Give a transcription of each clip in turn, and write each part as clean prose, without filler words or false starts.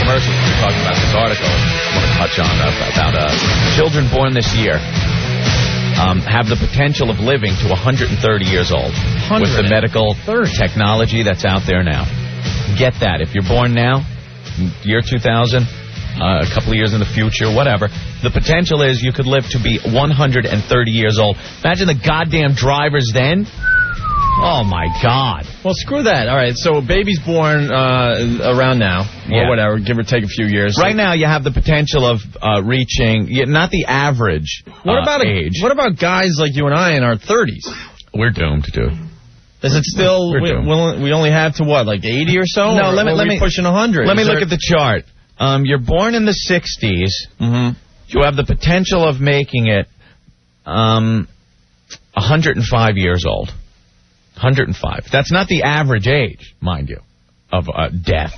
commercials, we were talking about this article I want to touch on about children born this year have the potential of living to 130 years old with the medical technology that's out there now. Get that. If you're born now, year 2000, a couple of years in the future, whatever, the potential is you could live to be 130 years old. Imagine the goddamn drivers then. Oh, my God. Well, screw that. All right, so a baby's born around now, or whatever, give or take a few years. Right now, you have the potential of reaching, not the average age. What about guys like you and I in our 30s? We're doomed, dude. Is it still, we only have to what, like 80 or so? No, let me pushing 100. Let me look at the chart. You're born in the 60s. Mm-hmm. You have the potential of making it 105 years old. 105. That's not the average age, mind you, of death.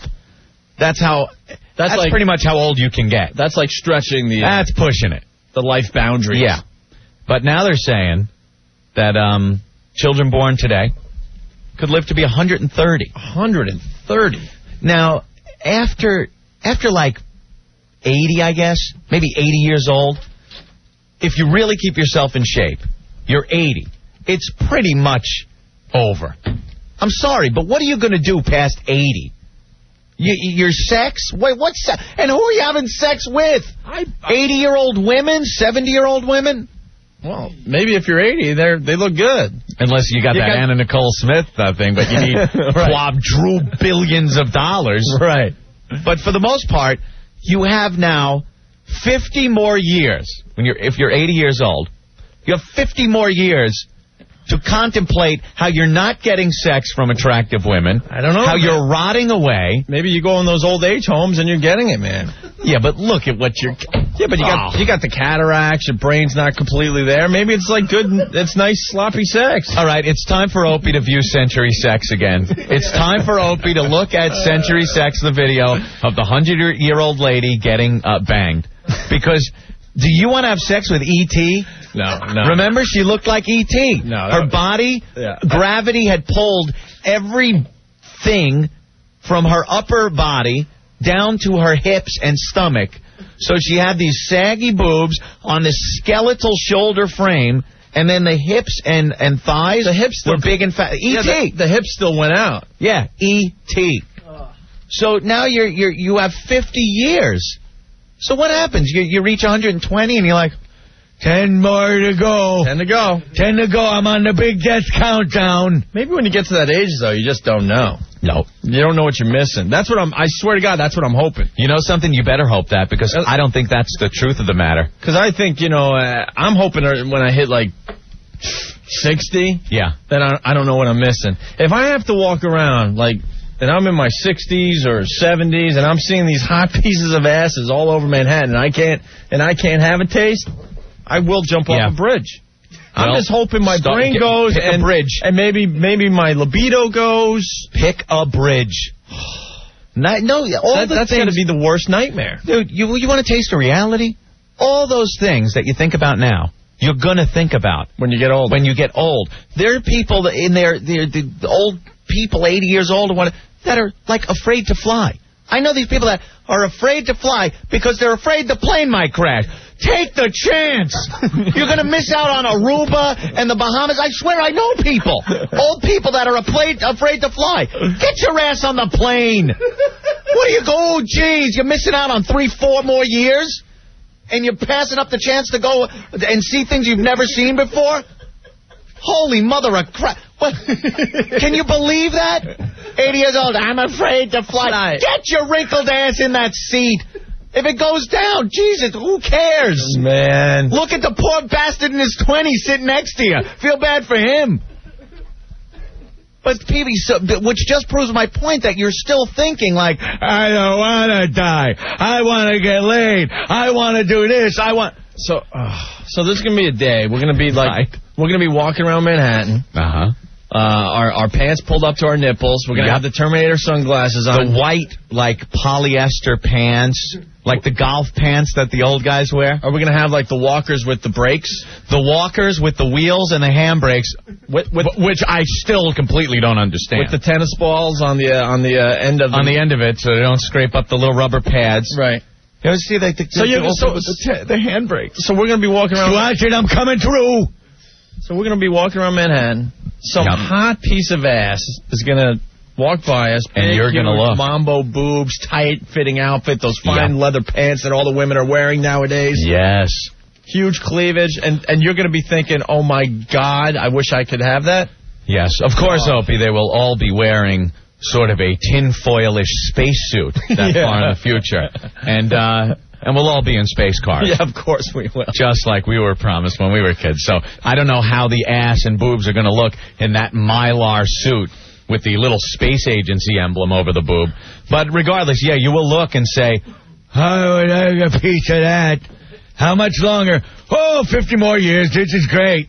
That's like, pretty much how old you can get. That's like stretching the... That's pushing it. The life boundaries. Yeah. But now they're saying that children born today could live to be 130. 130. Now, after like 80, I guess, maybe 80 years old, if you really keep yourself in shape, you're 80. It's pretty much over. I'm sorry, but what are you going to do past 80? Your sex? Wait, what's sex? And who are you having sex with? 80-year-old women? 70-year-old women? Well, maybe if you're 80, they look good. Unless you got Anna Nicole Smith thing, but you need quadrillions of dollars. Right. But for the most part, you have now 50 more years. If you're 80 years old, you have 50 more years to contemplate how you're not getting sex from attractive women. I don't know. How you're rotting away. Maybe you go in those old age homes and you're getting it, man. Yeah, but look at what you're... Yeah, but you got the cataracts, your brain's not completely there. Maybe it's like good, it's nice sloppy sex. All right, it's time for Opie to view Century Sex again. It's time for Opie to look at Century Sex, the video of the 100-year-old lady getting banged. Because... Do you want to have sex with E.T.? No. Remember, she looked like E.T. No. Her body, gravity had pulled everything from her upper body down to her hips and stomach. So she had these saggy boobs on this skeletal shoulder frame, and then the hips and thighs were big and fat. E.T. Yeah, the hips still went out. Yeah, E.T. So now you have 50 years. So what happens? You reach 120 and you're like, 10 more to go. 10 to go. 10 to go. I'm on the big death countdown. Maybe when you get to that age, though, you just don't know. No. You don't know what you're missing. I swear to God, that's what I'm hoping. You know something? You better hope that, because I don't think that's the truth of the matter. Because I think, I'm hoping when I hit, like, 60, then I don't know what I'm missing. If I have to walk around, like... And I'm in my 60s or 70s, and I'm seeing these hot pieces of asses all over Manhattan, and I can't have a taste, I will jump off a bridge. I'm just hoping my brain goes and bridge, and maybe my libido goes. Pick a bridge. That's going to be the worst nightmare, dude. You want to taste a reality? All those things that you think about now, you're gonna think about when you get old. When you get old, there are people the old people, 80 years old, that are like afraid to fly. I know these people that are afraid to fly because they're afraid the plane might crash. Take the chance. You're going to miss out on Aruba and the Bahamas. I swear I know people, old people that are afraid to fly. Get your ass on the plane. What do you go? Oh, geez, you're missing out on 3-4 more years, and you're passing up the chance to go and see things you've never seen before. Holy mother of crap. What? Can you believe that? 80 years old, I'm afraid to fly. Get your wrinkled ass in that seat. If it goes down, Jesus, who cares? Man. Look at the poor bastard in his 20s sitting next to you. Feel bad for him. But, PB, which just proves my point that you're still thinking like, I don't want to die. I want to get laid. I want to do this. So this is going to be a day. We're going to be like, we're going to be walking around Manhattan. our pants pulled up to our nipples. We're going to have the Terminator sunglasses on. The white, like, polyester pants, like the golf pants that the old guys wear. Are we going to have, like, the walkers with the brakes? The walkers with the wheels and the handbrakes, which I still completely don't understand. With the tennis balls on the end of the end of it, so they don't scrape up the little rubber pads. Right. You ever see, like, the handbrake. So we're going to be walking around. Watch it, I'm coming through. So we're going to be walking around Manhattan. Some hot piece of ass is going to walk by us. And you're going to look. Mambo boobs, tight-fitting outfit, those fine leather pants that all the women are wearing nowadays. Yes. Huge cleavage. And you're going to be thinking, oh, my God, I wish I could have that. Yes. Of course, Opie, they will all be wearing sort of a tinfoil-ish spacesuit that far in the future. And we'll all be in space cars. Yeah, of course we will. Just like we were promised when we were kids. So I don't know how the ass and boobs are going to look in that Mylar suit with the little space agency emblem over the boob. But regardless, you will look and say, I would like a piece of that. How much longer? 50 more years. This is great.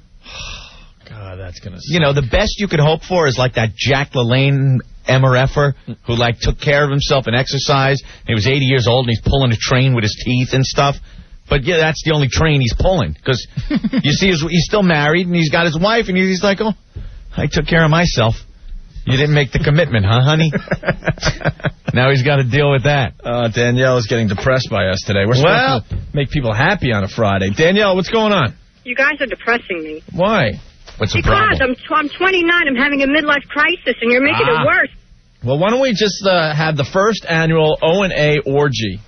God, that's going to suck. You know, the best you could hope for is like that Jack LaLanne MRFer who, like, took care of himself and exercised. He was 80 years old, and he's pulling a train with his teeth and stuff. But, that's the only train he's pulling. Because, you see, he's still married, and he's got his wife, and he's like, oh, I took care of myself. You didn't make the commitment, huh, honey? Now he's got to deal with that. Danielle is getting depressed by us today. We're supposed to make people happy on a Friday. Danielle, what's going on? You guys are depressing me. Why? What's the problem? Because I'm 29. I'm having a midlife crisis, and you're making it worse. Well, why don't we just have the first annual O&A orgy?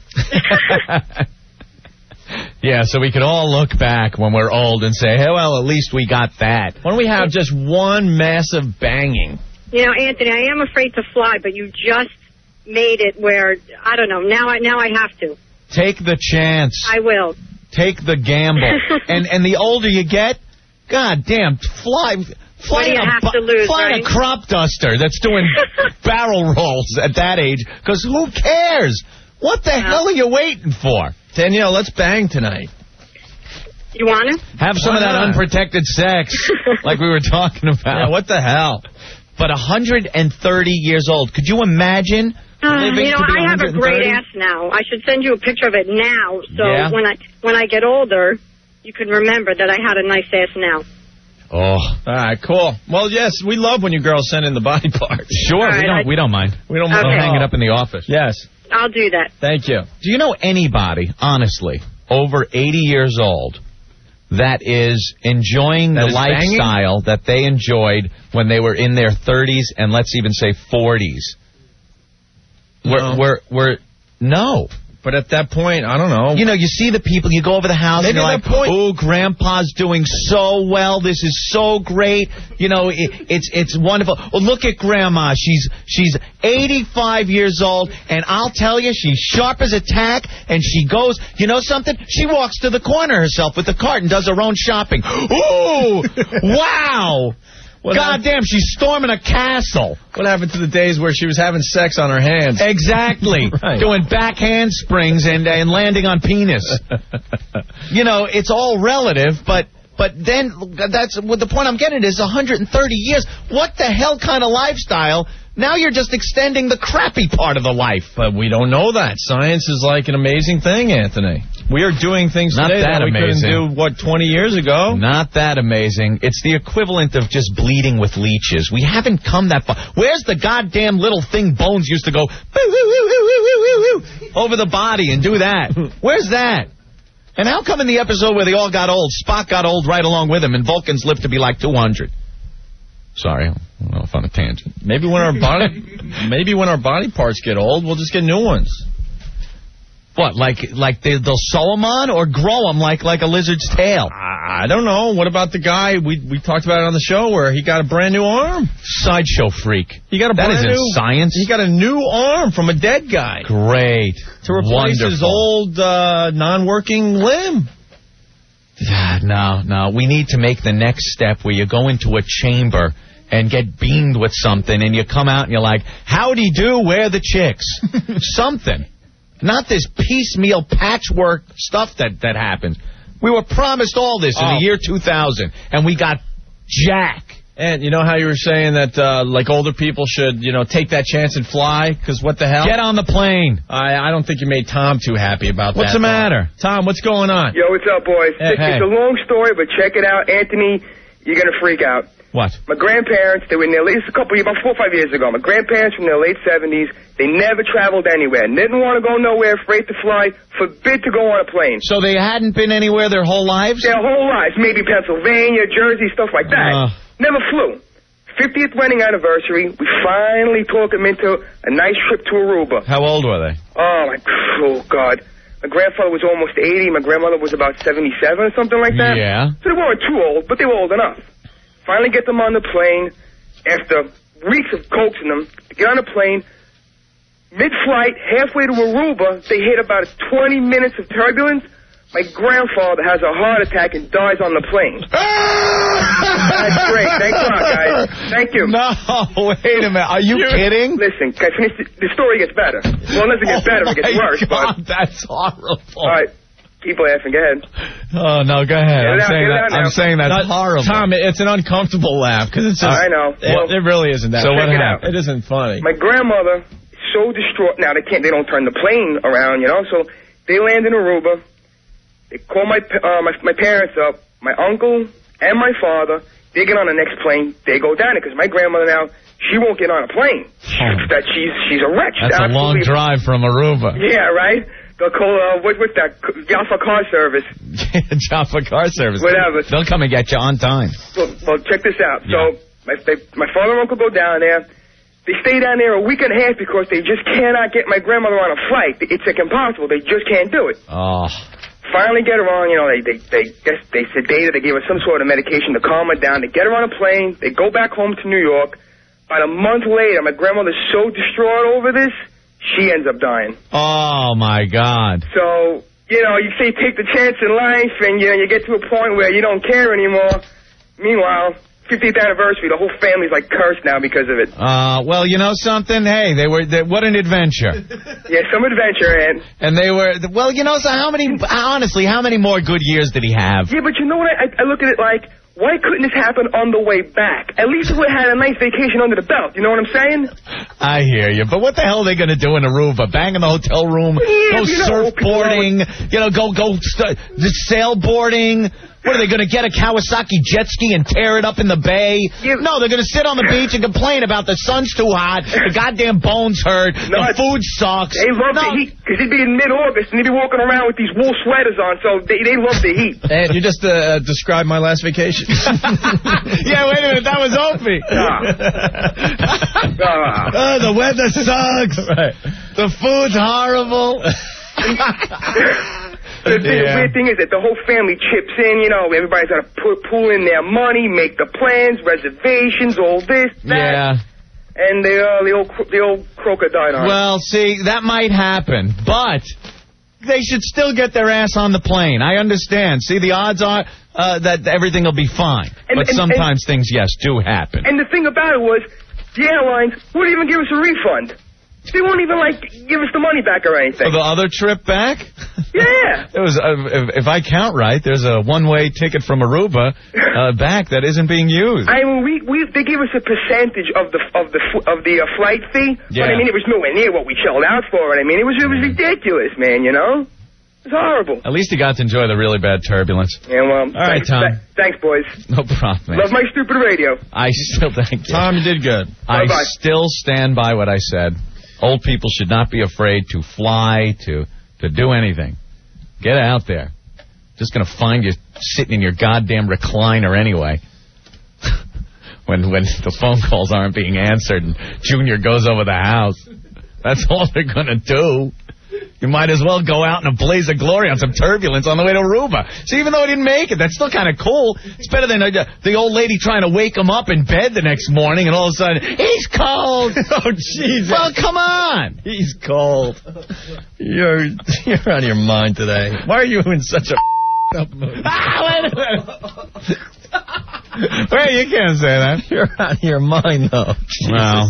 Yeah, so we could all look back when we're old and say, hey, well, at least we got that. Why don't we have just one massive banging? You know, Anthony, I am afraid to fly, but you just made it where, I don't know, now I have to. Take the chance. I will. Take the gamble. and the older you get, God damn, flying a crop duster that's doing barrel rolls at that age, because who cares? What the hell are you waiting for? Danielle, let's bang tonight. You want to? Have some of that unprotected sex, like we were talking about. Yeah, what the hell? But 130 years old. Could you imagine living to be 130? I have a great ass now. I should send you a picture of it now, so when I get older, you can remember that I had a nice ass now. Oh. All right, cool. Well, yes, we love when you girls send in the body parts. Sure, we don't mind. We don't mind. We'll hang it up in the office. Yes. I'll do that. Thank you. Do you know anybody, honestly, over 80 years old that is enjoying the lifestyle that they enjoyed when they were in their 30s and let's even say 40s? No. But at that point, I don't know. You know, you see the people, you go over the house, and you're like, oh, Grandpa's doing so well. This is so great. You know, it's wonderful. Oh, look at Grandma. She's 85 years old, and I'll tell you, she's sharp as a tack, and she goes, you know something? She walks to the corner herself with the cart and does her own shopping. Ooh, wow. God damn, she's storming a castle. What happened to the days where she was having sex on her hands? Exactly. Right. Doing back handsprings and landing on penis. You know, it's all relative, but then that's what the point I'm getting is 130 years. What the hell kind of lifestyle? Now you're just extending the crappy part of the life. But we don't know that. Science is like an amazing thing, Anthony. We are doing things today that we couldn't do, 20 years ago? Not that amazing. It's the equivalent of just bleeding with leeches. We haven't come that far. Where's the goddamn little thing Bones used to go over the body and do that? Where's that? And how come in the episode where they all got old, Spock got old right along with him, and Vulcans lived to be like 200? Sorry, I went off on a tangent. Maybe when our body parts get old, we'll just get new ones. What, like they'll sew them on or grow them like a lizard's tail? I don't know. What about the guy we talked about it on the show where he got a brand new arm? Sideshow freak. That isn't science. He got a new arm from a dead guy. Great. To replace his old non-working limb. No. We need to make the next step where you go into a chamber and get beamed with something and you come out and you're like, howdy do, where the chicks? Something. Not this piecemeal patchwork stuff that happens. We were promised all this in the year 2000, and we got jack. And you know how you were saying that, like, older people should, take that chance and fly? Because what the hell? Get on the plane. I don't think you made Tom too happy about that. What's the matter? Tom, what's going on? Yo, what's up, boys? Hey. It's a long story, but check it out. Anthony, you're going to freak out. What? My grandparents, they were in their late, about 4 or 5 years ago. My grandparents from their late 70s, they never traveled anywhere. Didn't want to go nowhere, afraid to fly, forbid to go on a plane. So they hadn't been anywhere their whole lives? Their whole lives, maybe Pennsylvania, Jersey, stuff like that. Never flew. 50th wedding anniversary, we finally talked them into a nice trip to Aruba. How old were they? Oh, God. My grandfather was almost 80. My grandmother was about 77 or something like that. Yeah. So they weren't too old, but they were old enough. Finally get them on the plane after weeks of coaxing them to get on the plane. Mid-flight, halfway to Aruba, they hit about 20 minutes of turbulence. My grandfather has a heart attack and dies on the plane. That's great. Thanks a lot, guys. Thank you. No, wait a minute. Are you kidding? Listen, can I finish? The story gets better. Well, it doesn't get better. It gets worse. God, but that's horrible. All right. Keep laughing. Go ahead. Oh, no, go ahead. I'm saying that's horrible. Tom, it's an uncomfortable laugh because it's just... I know. It really isn't that. So what happened? It isn't funny. My grandmother is so distraught. Now, they don't turn the plane around, so they land in Aruba. They call my parents up, my uncle and my father. They get on the next plane. They go down it because my grandmother now, she won't get on a plane. That she's a wretch. That's a long drive from Aruba. Yeah, right? They'll call, what's that? Jaffa Car Service. Jaffa Car Service. Whatever. They'll come and get you on time. Well, check this out. Yeah. So my father and uncle go down there. They stay down there a week and a half because they just cannot get my grandmother on a flight. It's like impossible. They just can't do it. Oh. Finally get her on, they sedated, they gave her some sort of medication to calm her down. They get her on a plane. They go back home to New York. About a month later, my grandmother's so distraught over this, she ends up dying. Oh, my God. So, you say take the chance in life, and, you get to a point where you don't care anymore. Meanwhile, 50th anniversary, the whole family's like cursed now because of it. Well, you know something? Hey, what an adventure. Yeah, some adventure, and they were, so how many more good years did he have? Yeah, but you know what? I look at it like, why couldn't this happen on the way back? At least we had a nice vacation under the belt. You know what I'm saying? I hear you. But what the hell are they going to do in Aruba? Bang in the hotel room? Yeah, go surfboarding? Go sailboarding? What, are they going to get a Kawasaki jet ski and tear it up in the bay? Yeah. No, they're going to sit on the beach and complain about the sun's too hot, the goddamn bones hurt, the food sucks. They love the heat, because it'd be in mid-August, and they'd be walking around with these wool sweaters on, so they love the heat. And you just described my last vacation. Yeah, wait a minute, that was Opie. The weather sucks. Right. The food's horrible. The weird thing is that the whole family chips in, everybody's got to pull in their money, make the plans, reservations, all this, that. Yeah. And the old croaker died on. Well, see, that might happen, but they should still get their ass on the plane. I understand. See, the odds are that everything will be fine. But sometimes things, yes, do happen. And the thing about it was, the airlines wouldn't even give us a refund. They won't even, give us the money back or anything. For the other trip back? Yeah. It was, if I count right, there's a one-way ticket from Aruba back that isn't being used. I mean, they gave us a percentage of the flight fee, yeah. But I mean, it was nowhere near what we shelled out for it. I mean, it was ridiculous, man. It's horrible. At least you got to enjoy the really bad turbulence. Yeah, well. All right, Tom. Thanks, boys. No problem. Love my stupid radio. I still thank you. Tom, you did good. I still stand by what I said. Old people should not be afraid to fly, to do anything. Get out there. Just going to find you sitting in your goddamn recliner anyway. when the phone calls aren't being answered and Junior goes over the house. That's all they're going to do. You might as well go out in a blaze of glory on some turbulence on the way to Aruba. So even though he didn't make it, that's still kind of cool. It's better than the old lady trying to wake him up in bed the next morning and all of a sudden, he's cold. Oh, Jesus. Well, come on. He's cold. You're out of your mind today. Why are you in such a up mood? Wait a minute. Wait, you can't say that. You're out of your mind, though. Wow.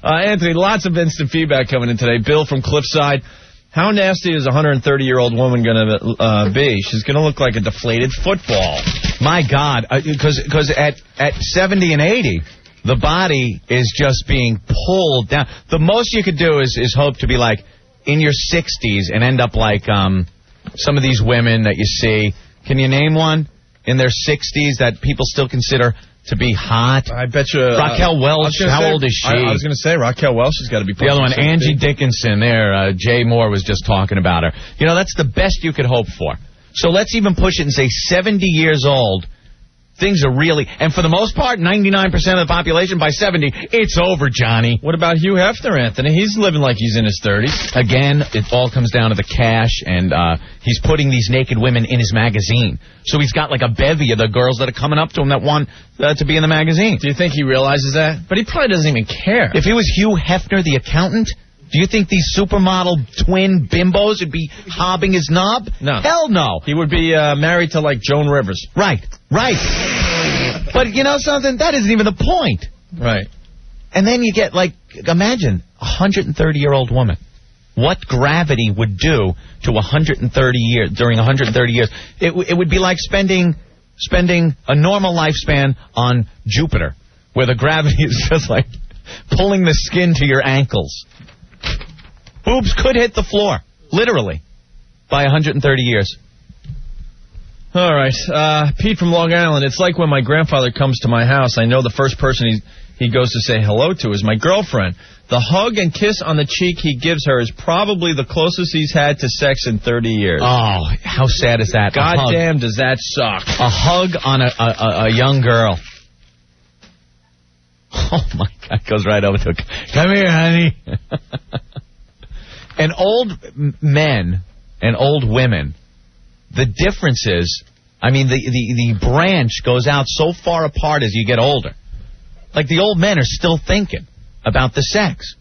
Anthony, lots of instant feedback coming in today. Bill from Cliffside. How nasty is a 130-year-old woman going to be? She's going to look like a deflated football. My God, because at 70 and 80, the body is just being pulled down. The most you could do is hope to be like in your 60s and end up like some of these women that you see. Can you name one in their 60s that people still consider to be hot? I bet you. Raquel Welch, how old is she? I was going to say Raquel Welch has got to be. The other one, Angie Dickinson. There, Jay Moore was just talking about her. You know, that's the best you could hope for. So let's even push it and say 70 years old. Things are really, and for the most part, 99% of the population by 70, it's over, Johnny. What about Hugh Hefner, Anthony? He's living like he's in his 30s. Again, it all comes down to the cash, and he's putting these naked women in his magazine. So he's got like a bevy of the girls that are coming up to him that want to be in the magazine. Do you think he realizes that? But he probably doesn't even care. If he was Hugh Hefner, the accountant, do you think these supermodel twin bimbos would be hobbing his knob? No. Hell no. He would be married to, like, Joan Rivers. Right. But you know something? That isn't even the point. Right. And then you get, like, imagine a 130-year-old woman. What gravity would do to 130 years, during 130 years. It would be like spending a normal lifespan on Jupiter, where the gravity is just like pulling the skin to your ankles. Boobs could hit the floor, literally, by 130 years. All right. Pete from Long Island. It's like when my grandfather comes to my house, I know the first person he goes to say hello to is my girlfriend. The hug and kiss on the cheek he gives her is probably the closest he's had to sex in 30 years. Oh, how sad is that? God damn, does that suck. A hug on a young girl. Oh, my God. Goes right over to her. Come here, honey. And old men and old women, the difference is, I mean, the branch goes out so far apart as you get older. Like, the old men are still thinking about the sex.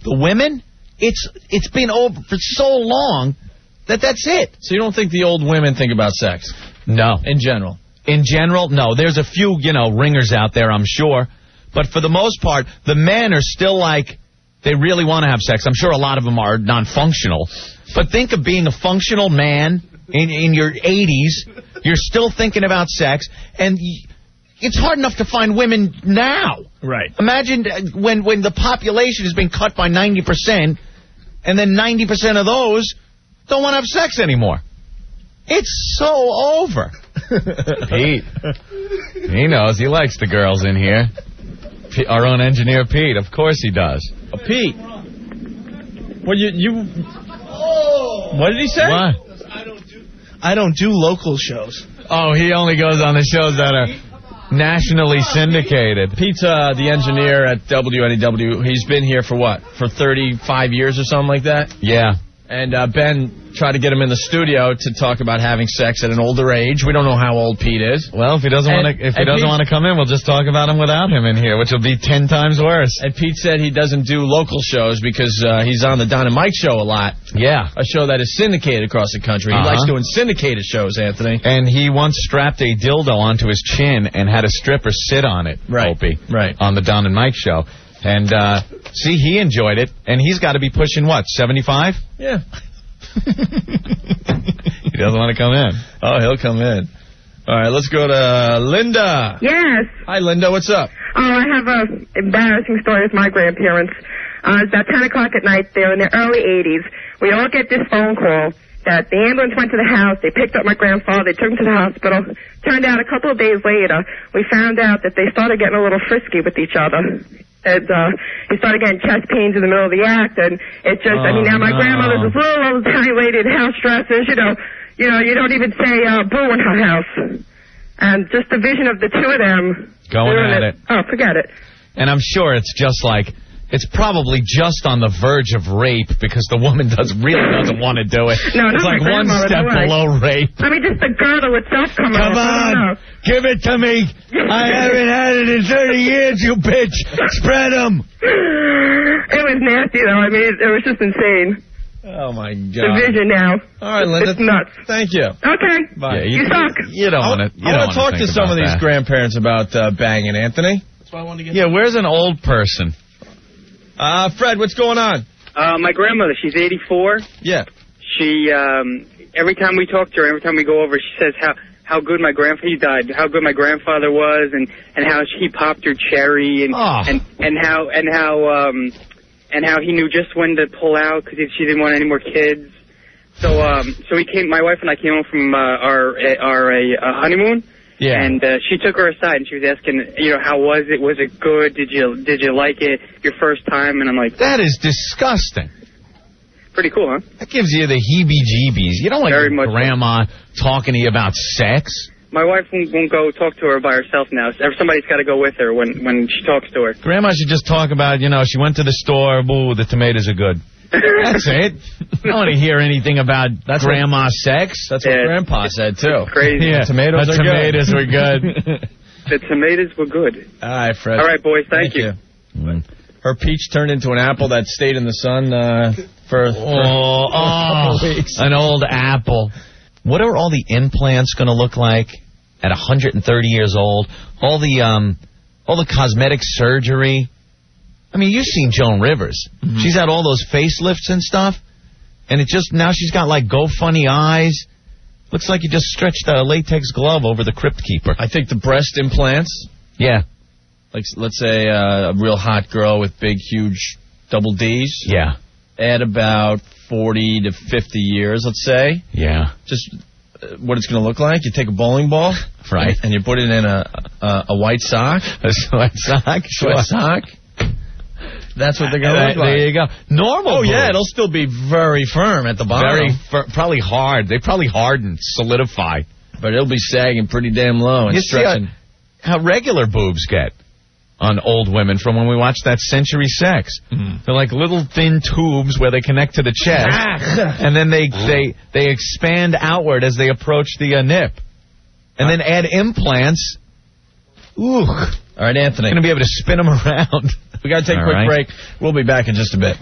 The women, it's been over for so long that's it. So you don't think the old women think about sex? No. In general? In general, no. There's a few, ringers out there, I'm sure. But for the most part, the men are still like, they really want to have sex. I'm sure a lot of them are non-functional. But think of being a functional man in your 80s. You're still thinking about sex. And it's hard enough to find women now. Right. Imagine when the population has been cut by 90%, and then 90% of those don't want to have sex anymore. It's so over. Pete. He knows. He likes the girls in here. Our own engineer, Pete. Of course he does. Pete. Well, you. Oh. What did he say? What? I don't do local shows. Oh, he only goes on the shows that are nationally syndicated. Pete's the engineer at WNEW. He's been here for what? For 35 years or something like that? Yeah. And Ben tried to get him in the studio to talk about having sex at an older age. We don't know how old Pete is. Well, if he doesn't want to come in, we'll just talk about him without him in here, which will be 10 times worse. And Pete said he doesn't do local shows because he's on the Don and Mike show a lot. Yeah. A show that is syndicated across the country. He likes doing syndicated shows, Anthony. And he once strapped a dildo onto his chin and had a stripper sit on it, right. Opie, right. on the Don and Mike show. And, see, he enjoyed it. And he's got to be pushing, what, 75? Yeah. He doesn't want to come in. Oh, he'll come in. All right, let's go to Linda. Yes. Hi, Linda. What's up? Oh, I have an embarrassing story with my grandparents. It's about 10 o'clock at night. They're in their early 80s. We all get this phone call that the ambulance went to the house. They picked up my grandfather. They took him to the hospital. Turned out a couple of days later, we found out that they started getting a little frisky with each other. And he started getting chest pains in the middle of the act, and it just, now my grandmother's this little old tiny lady in house dresses, you don't even say boo in her house. And just the vision of the two of them. Going at it. Oh, forget it. And I'm sure it's just like, it's probably just on the verge of rape because the woman really doesn't want to do it. No, it's like one step below rape. I mean, just the girdle itself coming Come on, give it to me. I haven't had it in 30 years, you bitch. Spread them. It was nasty, though. I mean, it was just insane. Oh, my God. The vision now. All right, Linda. It's nuts. Thank you. Okay. Bye. Yeah, you suck. You don't want to. I want to talk to some of these grandparents about banging, Anthony. That's why I wanted to get. Yeah, where's an old person? Fred, what's going on? My grandmother, she's 84. Yeah. She, every time we talk to her, every time we go over, she says how how good he died, how good my grandfather was, and how he popped her cherry, and how he knew just when to pull out because she didn't want any more kids. So my wife and I came home from our honeymoon. Yeah. And she took her aside and she was asking, how was it? Was it good? Did you like it your first time? And I'm like, that is disgusting. Pretty cool, huh? That gives you the heebie-jeebies. You don't want your grandma talking to you about sex. My wife won't go talk to her by herself now. Somebody's got to go with her when she talks to her. Grandma should just talk about, she went to the store, boo, the tomatoes are good. That's it. I don't want to hear anything about grandma's sex. That's what Grandpa said, too. Crazy. Yeah. The tomatoes were good. The tomatoes were good. All right, Fred. All right, boys. Thank you. Her peach turned into an apple that stayed in the sun for weeks. An old apple. What are all the implants going to look like at 130 years old? All the cosmetic surgery. I mean, you've seen Joan Rivers. Mm-hmm. She's had all those facelifts and stuff, and now she's got like go funny eyes. Looks like you just stretched a latex glove over the Crypt Keeper. I think the breast implants. Yeah. Like, let's say a real hot girl with big, huge double Ds. Yeah. At about 40 to 50 years, let's say. Yeah. Just what it's going to look like. You take a bowling ball. Right. And you put it in a white sock. A white sock? Sure. White sock. That's what they're going to look like. There you go. Normal. Oh, yeah. It'll still be very firm at the bottom. Probably hard. They probably harden, solidify. But it'll be sagging pretty damn low and stretching. See how regular boobs get on old women from when we watched that Century Sex. Mm-hmm. They're like little thin tubes where they connect to the chest, and then they expand outward as they approach the nip, and then add implants. Ooh. All right, Anthony. You're going to be able to spin them around. We got to take a quick break. We'll be back in just a bit.